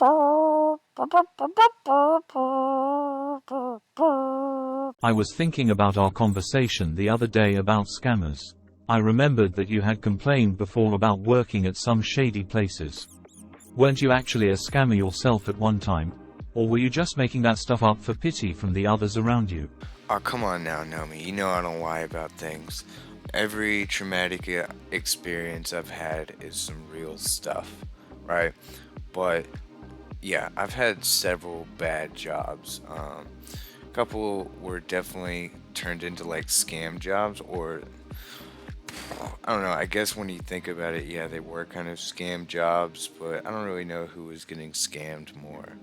I was thinking about our conversation the other day about scammers. I remembered that you had complained before about working at some shady places. Weren't you actually a scammer yourself at one time? Or were you just making that stuff up for pity from the others around you? Oh, come on now, Gnomie. You know I don't lie about things. Every traumatic experience I've had is some real stuff, right? But yeah, I've had several bad jobs. A couple were definitely turned into like scam jobs, or I don't know. I guess when you think about it, yeah, they were kind of scam jobs, but I don't really know who was getting scammed more,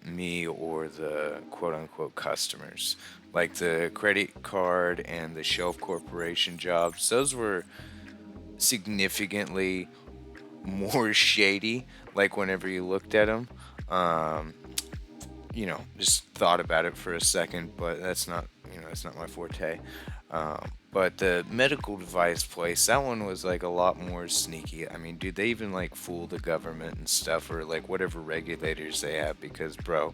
me or the quote unquote customers. Like the credit card and the shelf corporation jobs, those were significantly more shady. Like whenever you looked at them, um, just thought about it for a second, but that's not my forte. But the medical device place, that one was like a lot more sneaky. I mean, dude, they even like fool the government and stuff, or like whatever regulators they have, because, bro,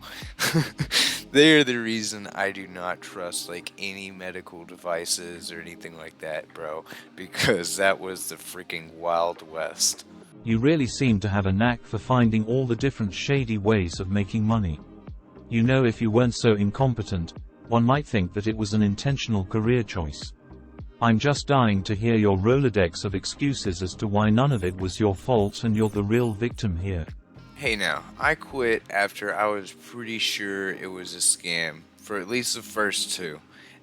they are the reason I do not trust like any medical devices or anything like that, bro, because that was the freaking Wild West. You really seem to have a knack for finding all the different shady ways of making money. If you weren't so incompetent, one might think that it was an intentional career choice. I'm just dying to hear your Rolodex of excuses as to why none of it was your fault and you're the real victim here. Hey now, I quit after I was pretty sure it was a scam for at least the first two.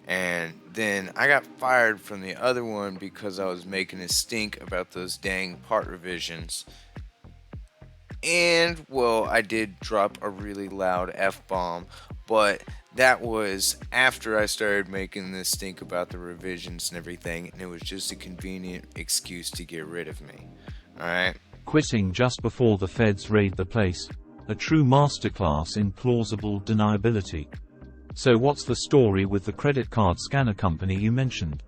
And then I got fired from the other one because I was making a stink about those dang part revisions. And, well, I did drop a really loud F bomb, but that was after I started making this stink about the revisions and everything, and it was just a convenient excuse to get rid of me. Alright? Quitting just before the feds raid the place. A true masterclass in plausible deniability. So what's the story with the credit card scanner company you mentioned?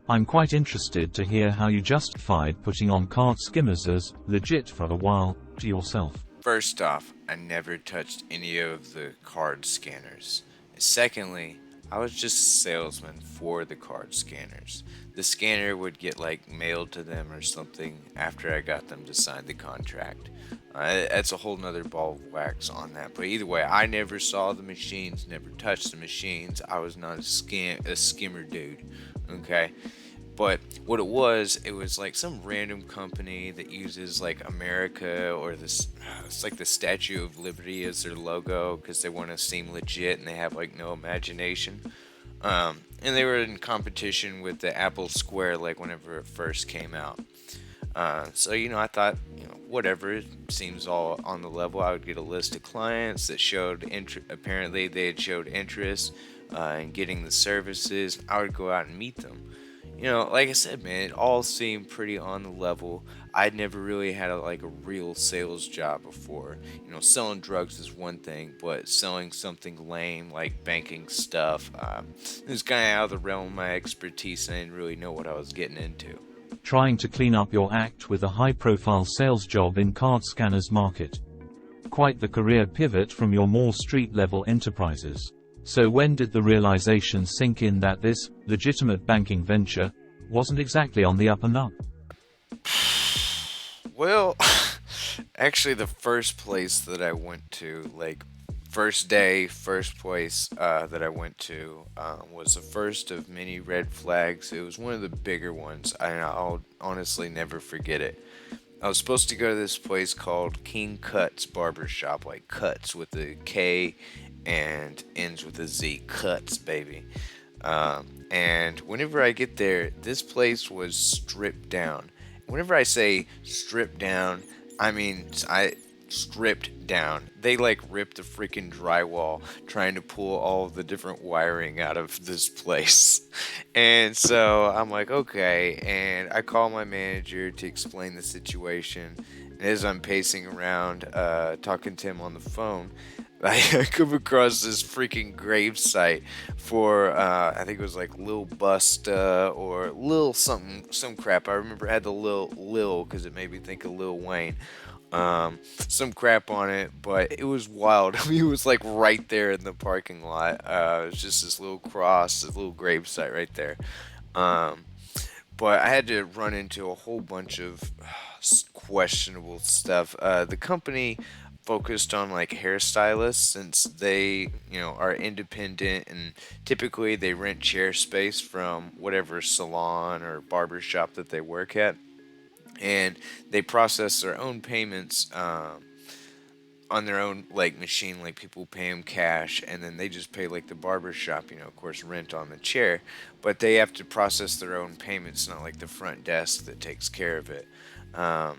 I'm quite interested to hear how you justified putting on card skimmers as legit for a while to yourself. First off, I never touched any of the card scanners. Secondly, I was just a salesman for the card scanners. The scanner would get like mailed to them or something after I got them to sign the contract. That's a whole nother ball of wax on that. But either way, I never saw the machines, never touched the machines. I was not a skimmer dude. Okay? But what it was like some random company that uses like America or this, it's like the Statue of Liberty as their logo because they want to seem legit and they have like no imagination. And they were in competition with the Apple Square like whenever it first came out. I thought, whatever, it seems all on the level. I would get a list of clients that showed apparently they had showed interest in getting the services. I would go out and meet them. Like I said, man, it all seemed pretty on the level. I'd never really had a real sales job before. Selling drugs is one thing, but selling something lame like banking stuff, it was kind of out of the realm of my expertise, and I didn't really know what I was getting into. Trying to clean up your act with a high-profile sales job in card scanners market. Quite the career pivot from your more street-level enterprises. So when did the realization sink in that this legitimate banking venture wasn't exactly on the up and up? Well, actually, the first place that I went to, like first day, first place that I went to, was the first of many red flags. It was one of the bigger ones. I'll honestly never forget it. I was supposed to go to this place called King Cuts Barbershop, like Cuts with a K and ends with a Z. Cuts, baby. And whenever I get there, this place was stripped down. Whenever I say stripped down, I mean I stripped down. They like ripped the freaking drywall trying to pull all of the different wiring out of this place. And so I'm like, okay. And I call my manager to explain the situation. And as I'm pacing around, talking to him on the phone, I come across this freaking gravesite for I think it was like Lil Busta or Lil something, some crap. I remember it had the Lil because it made me think of Lil Wayne. some crap on it, but it was wild. I mean, it was like right there in the parking lot. It was just this little cross, this little gravesite right there. Um, but I had to run into a whole bunch of questionable stuff. The company focused on like hairstylists since they, are independent and typically they rent chair space from whatever salon or barber shop that they work at, and they process their own payments on their own like machine. Like people pay them cash and then they just pay like the barber shop, of course, rent on the chair, but they have to process their own payments, not like the front desk that takes care of it. um,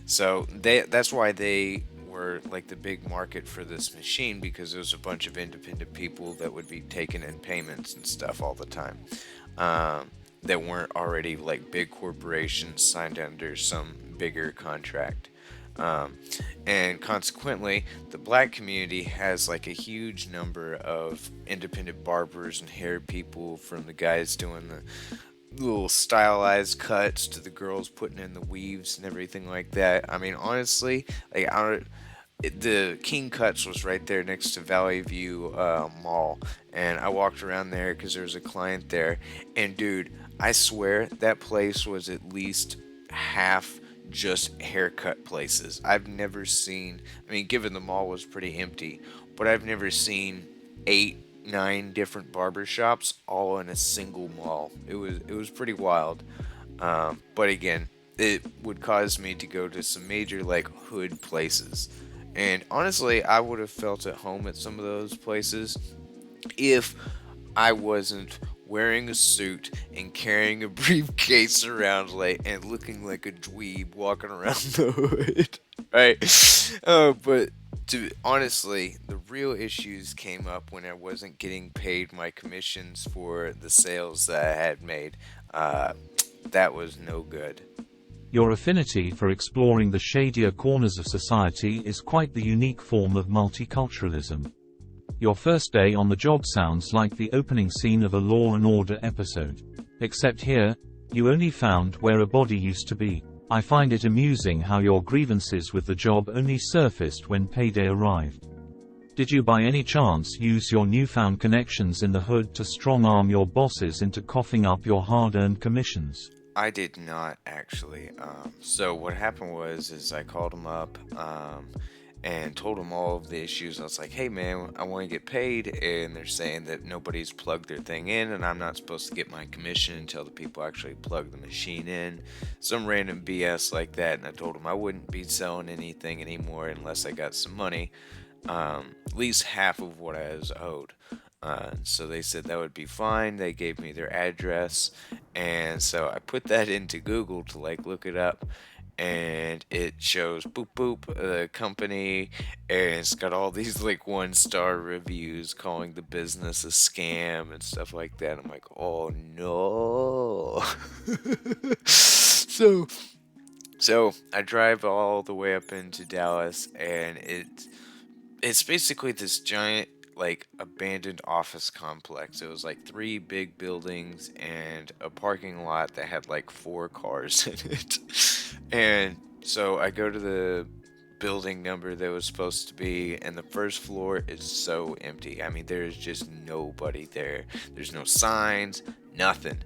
so that's why they were like the big market for this machine, because there was a bunch of independent people that would be taking in payments and stuff all the time, that weren't already like big corporations signed under some bigger contract. Um, and consequently, the black community has like a huge number of independent barbers and hair people, from the guys doing the little stylized cuts to the girls putting in the weaves and everything like that. I mean, honestly, like the King Cuts was right there next to Valley View Mall, and I walked around there because there was a client there, and dude, I swear that place was at least half just haircut places. I've never seen, I mean, given the mall was pretty empty, but I've never seen 8, 9 different barber shops all in a single mall. It was pretty wild. But again, it would cause me to go to some major like hood places. And honestly, I would have felt at home at some of those places if I wasn't wearing a suit and carrying a briefcase around like and looking like a dweeb walking around the hood, right? But honestly, the real issues came up when I wasn't getting paid my commissions for the sales that I had made. Uh, that was no good. Your affinity for exploring the shadier corners of society is quite the unique form of multiculturalism. Your first day on the job sounds like the opening scene of a Law and Order episode. Except here, you only found where a body used to be. I find it amusing how your grievances with the job only surfaced when payday arrived. Did you by any chance use your newfound connections in the hood to strong-arm your bosses into coughing up your hard-earned commissions? I did not actually. So what happened is I called them up, and told them all of the issues. I was like, "Hey man, I want to get paid," and they're saying that nobody's plugged their thing in, and I'm not supposed to get my commission until the people actually plug the machine in. Some random BS like that. And I told them I wouldn't be selling anything anymore unless I got some money, at least half of what I was owed. So they said that would be fine. They gave me their address, and so I put that into Google to like look it up, and it shows boop boop the company, and it's got all these like 1-star reviews calling the business a scam and stuff like that. I'm like, oh no. so so I drive all the way up into Dallas, and it's basically this giant like abandoned office complex. It was like 3 big buildings and a parking lot that had like 4 cars in it. And so I go to the building number that was supposed to be, and the first floor is so empty. I mean, there's just nobody there. There's no signs, nothing.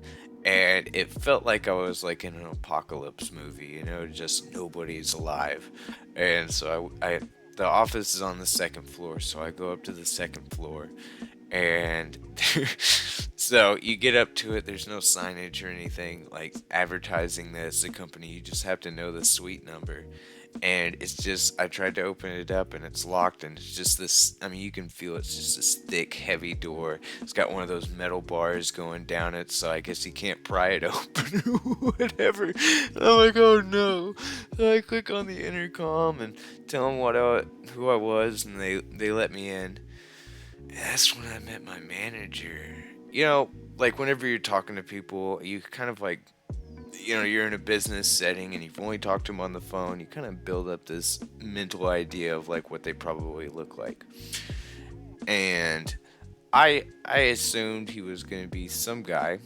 And it felt like I was like in an apocalypse movie, just nobody's alive. And so I the office is on the second floor, so I go up to the second floor, and so you get up to it. There's no signage or anything like advertising that it's a company. You just have to know the suite number, and it's just I tried to open it up and it's locked, and it's just this. I mean, you can feel it's just this thick, heavy door. It's got one of those metal bars going down it, so I guess you can't pry it open or whatever. And I'm like, oh no! So I click on the intercom and tell them who I was, and they let me in. And that's when I met my manager. Like whenever you're talking to people, you kind of like, you're in a business setting and you've only talked to them on the phone, you kind of build up this mental idea of like what they probably look like. And I assumed he was gonna be some guy,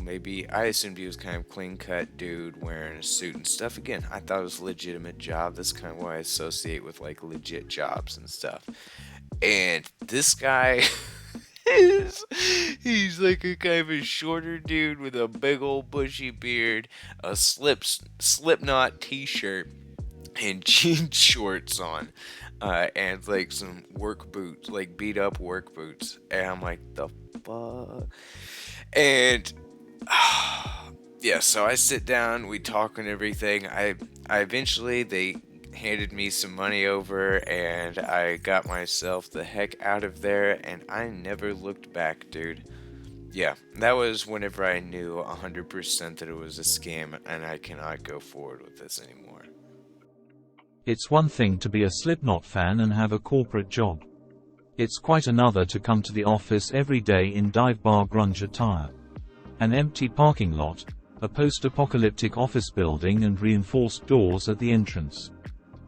maybe I assumed he was kind of clean cut dude wearing a suit and stuff. Again, I thought it was a legitimate job. That's kind of what I associate with like legit jobs and stuff. And this guy is he's like a kind of a shorter dude with a big old bushy beard, a slipknot t-shirt, and jean shorts on, and like some work boots, like beat up work boots. And I'm like, the fuck? And yeah, so I sit down, we talk and everything. I eventually they handed me some money over, and I got myself the heck out of there, and I never looked back, dude. Yeah, that was whenever I knew 100% that it was a scam, and I cannot go forward with this anymore. It's one thing to be a Slipknot fan and have a corporate job. It's quite another to come to the office every day in dive bar grunge attire. An empty parking lot, a post-apocalyptic office building and reinforced doors at the entrance.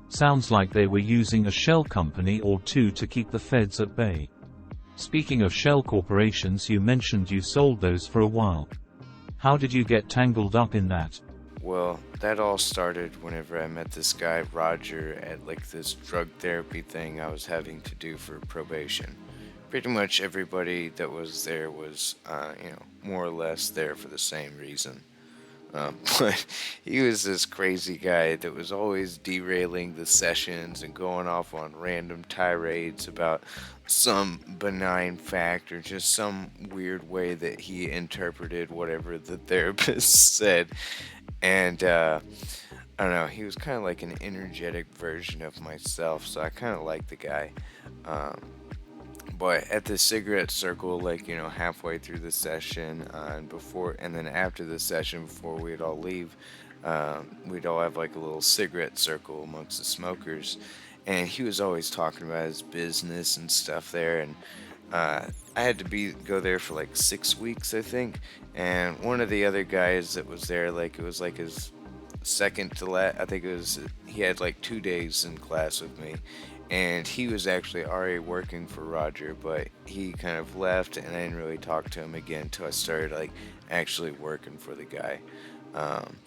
Sounds like they were using a shell company or two to keep the feds at bay. Speaking of shell corporations, you mentioned you sold those for a while. How did you get tangled up in that? Well, that all started whenever I met this guy, Roger, at like this drug therapy thing I was having to do for probation. Pretty much everybody that was there was, more or less there for the same reason. But he was this crazy guy that was always derailing the sessions and going off on random tirades about some benign fact or just some weird way that he interpreted whatever the therapist said. And I don't know, he was kind of like an energetic version of myself, so I kind of liked the guy. Um, but at the cigarette circle, like, halfway through the session, and then after the session, before we'd all leave, we'd all have like a little cigarette circle amongst the smokers. And he was always talking about his business and stuff there. And I had to go there for like 6 weeks, I think. And one of the other guys that was there, like, it was like his second to last, I think he had like 2 days in class with me. And he was actually already working for Roger, but he kind of left, and I didn't really talk to him again until I started like actually working for the guy. Um,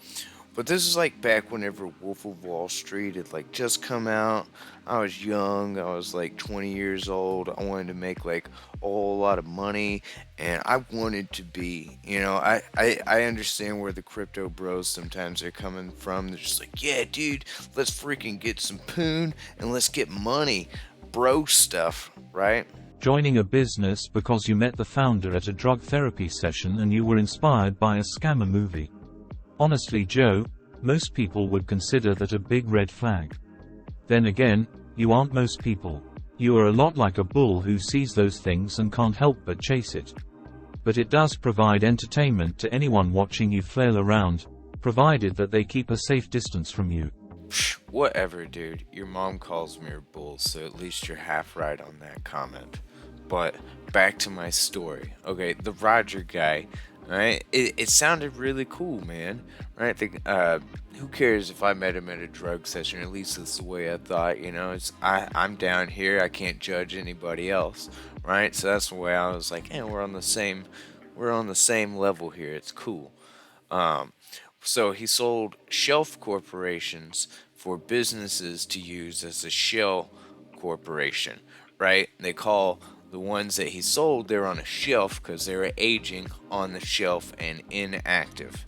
but this is like back whenever Wolf of Wall Street had like just come out. I was young. I was like 20 years old. I wanted to make like a whole lot of money, and I wanted to be, I understand where the crypto bros sometimes are coming from. They're just like, yeah, dude, let's freaking get some poon and let's get money, bro stuff, right? Joining a business because you met the founder at a drug therapy session and you were inspired by a scammer movie. Honestly, Joe, most people would consider that a big red flag. Then again, you aren't most people. You are a lot like a bull who sees those things and can't help but chase it. But it does provide entertainment to anyone watching you flail around, provided that they keep a safe distance from you. Whatever, dude. Your mom calls me a bull, so at least you're half right on that comment. But back to my story. Okay, the Roger guy, right? It sounded really cool, man. Right? Who cares if I met him at a drug session? At least that's the way I thought. I'm down here. I can't judge anybody else, right? So that's the way I was like, we're on the same level here. It's cool. Um, so he sold shelf corporations for businesses to use as a shell corporation, right? They call the ones that he sold, they're on a shelf because they were aging on the shelf and inactive.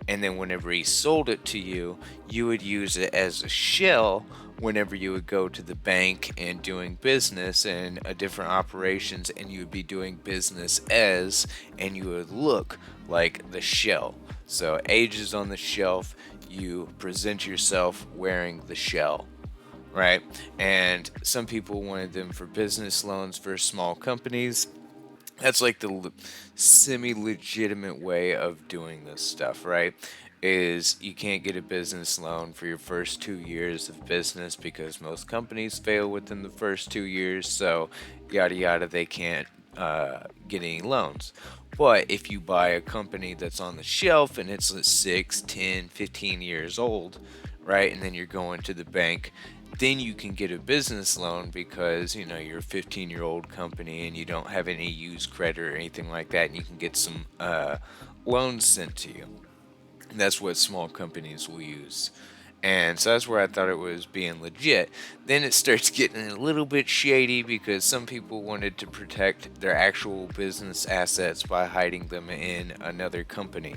And then whenever he sold it to you, you would use it as a shell whenever you would go to the bank and doing business and different operations, and you would be doing business as, and you would look like the shell. So ages on the shelf, you present yourself wearing the shell, right? And some people wanted them for business loans for small companies. That's like the semi-legitimate way of doing this stuff, right? Is you can't get a business loan for your first 2 years of business because most companies fail within the first 2 years, so yada yada, they can't get any loans. But if you buy a company that's on the shelf and it's 6, 10, 15 years old, right, and then you're going to the bank then you can get a business loan because you're a 15-year-old company and you don't have any used credit or anything like that, and you can get some loans sent to you. And that's what small companies will use. And so that's where I thought it was being legit. Then it starts getting a little bit shady because some people wanted to protect their actual business assets by hiding them in another company.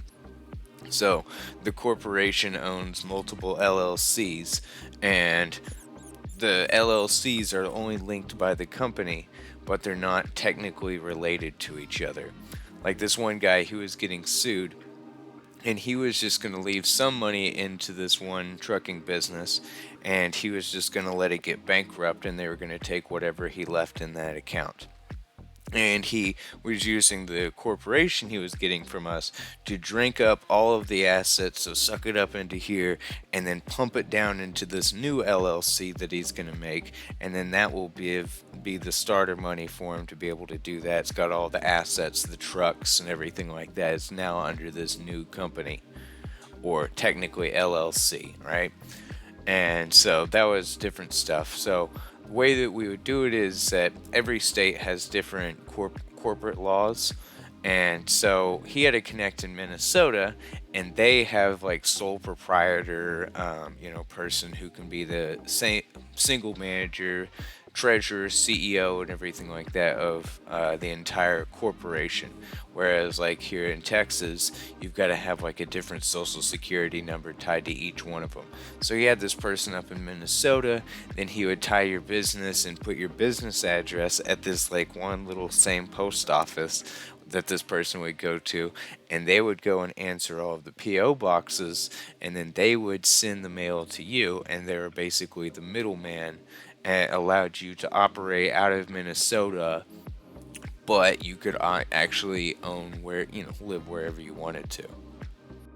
So the corporation owns multiple LLCs, and the LLCs are only linked by the company, but they're not technically related to each other. Like this one guy who was getting sued, and he was just going to leave some money into this one trucking business, and he was just going to let it get bankrupt, and they were going to take whatever he left in that account. And he was using the corporation he was getting from us to drink up all of the assets, so suck it up into here and then pump it down into this new LLC that he's going to make, and then that will be the starter money for him to be able to do that. It's got all the assets, the trucks and everything like that. It's now under this new company, or technically LLC, right? And so that was different stuff. So the way that we would do it is that every state has different corporate laws. And so he had to connect in Minnesota, and they have like sole proprietor, person who can be the same single manager, treasurer, CEO, and everything like that of the entire corporation. Whereas, like here in Texas, you've got to have like a different social security number tied to each one of them. So he had this person up in Minnesota, then he would tie your business and put your business address at this like one little same post office that this person would go to, and they would go and answer all of the PO boxes, and then they would send the mail to you, and they were basically the middleman and allowed you to operate out of Minnesota, but you could actually own live wherever you wanted to.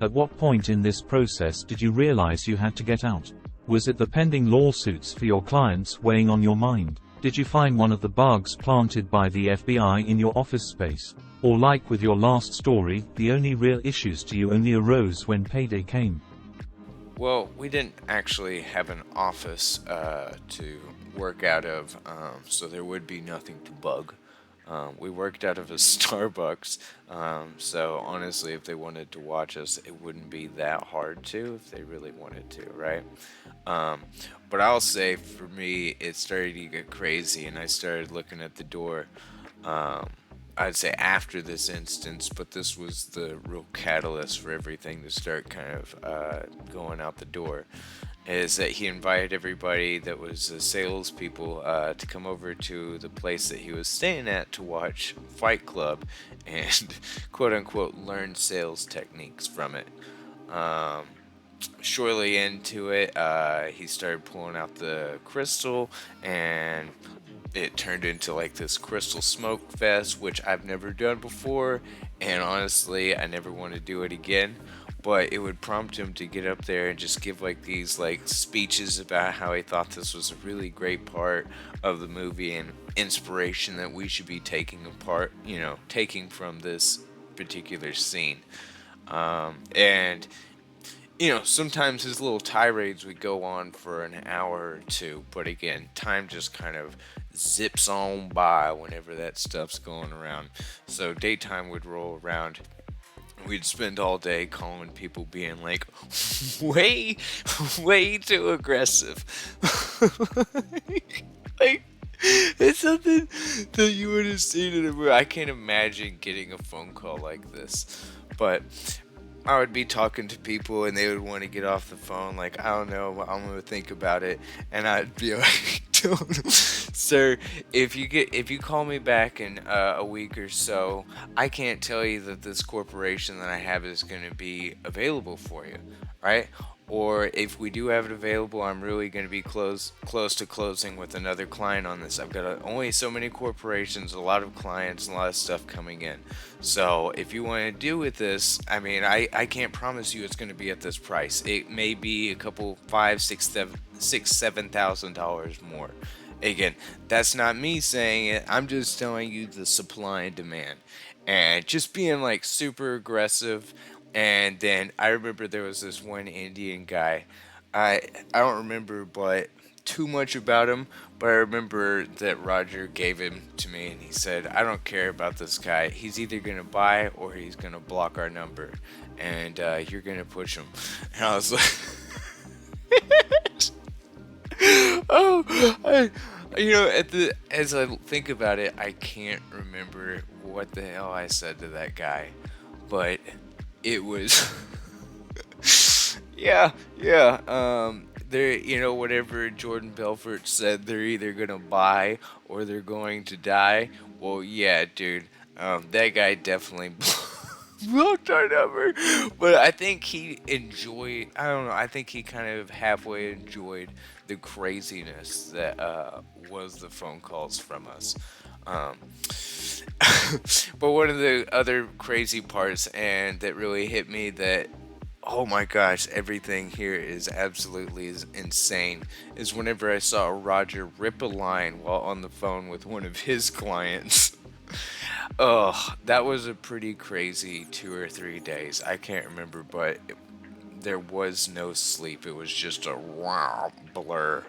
At what point in this process did you realize you had to get out? Was it the pending lawsuits for your clients weighing on your mind? Did you find one of the bugs planted by the FBI in your office space? Or like with your last story, the only real issues to you only arose when payday came? Well, we didn't actually have an office to work out of, so there would be nothing to bug. We worked out of a Starbucks, so honestly, if they wanted to watch us, it wouldn't be that hard to if they really wanted to, right? But I'll say for me, it started to get crazy, and I started looking at the door. I'd say after this instance, but this was the real catalyst for everything to start kind of going out the door. Is that he invited everybody that was salespeople to come over to the place that he was staying at to watch Fight Club and quote unquote learn sales techniques from it. Shortly into it, he started pulling out the crystal, and it turned into like this crystal smoke fest, which I've never done before, and honestly, I never want to do it again. But it would prompt him to get up there and just give like these like speeches about how he thought this was a really great part of the movie and inspiration that we should be taking from this particular scene. And sometimes his little tirades would go on for an hour or two, but again, time just kind of zips on by whenever that stuff's going around. So daytime would roll around. We'd spend all day calling people being like, way, way too aggressive. like, it's something that you would have seen in a movie. I can't imagine getting a phone call like this. But I would be talking to people and they would want to get off the phone like, I don't know, I'm going to think about it. And I'd be like, sir, if you call me back in a week or so, I can't tell you that this corporation that I have is going to be available for you, right? Or if we do have it available, I'm really going to be close to closing with another client on this. I've got only so many corporations, a lot of clients, and a lot of stuff coming in. So if you want to do with this, I mean, I can't promise you it's going to be at this price. It may be a couple $7,000 more. Again, that's not me saying it. I'm just telling you the supply and demand, and just being like super aggressive. And then I remember there was this one Indian guy. I don't remember, but too much about him, but I remember that Roger gave him to me and he said, I don't care about this guy. He's either going to buy or he's going to block our number. And you're going to push him. And I was like, oh, as I think about it, I can't remember what the hell I said to that guy. But it was, yeah. Whatever Jordan Belfort said, they're either gonna buy or they're going to die. Well, yeah, dude, that guy definitely blocked our number. But I think he enjoyed. I don't know. I think he kind of halfway enjoyed the craziness that was the phone calls from us. Um, but one of the other crazy parts, and that really hit me, that oh my gosh, everything here is absolutely insane, is whenever I saw Roger rip a line while on the phone with one of his clients. Oh, that was a pretty crazy 2 or 3 days. I can't remember, but there was no sleep. It was just a wow blur.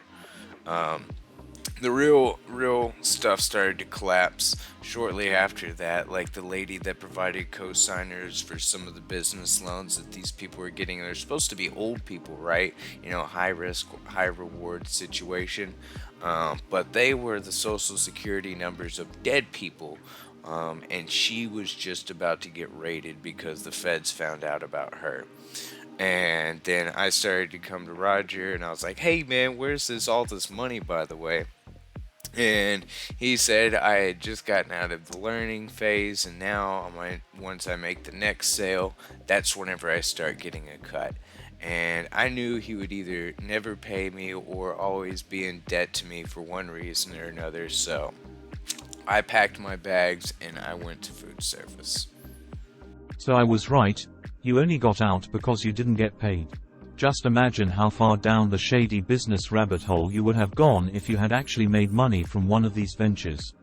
The real stuff started to collapse shortly after that. Like the lady that provided co-signers for some of the business loans that these people were getting, they're supposed to be old people, right? High risk, high reward situation. But they were the social security numbers of dead people. And she was just about to get raided because the feds found out about her. And then I started to come to Roger and I was like, hey man, where's all this money, by the way? And he said I had just gotten out of the learning phase, and now once I make the next sale, that's whenever I start getting a cut. And I knew he would either never pay me or always be in debt to me for one reason or another, so I packed my bags and I went to food service. So I was right, you only got out because you didn't get paid. Just imagine how far down the shady business rabbit hole you would have gone if you had actually made money from one of these ventures.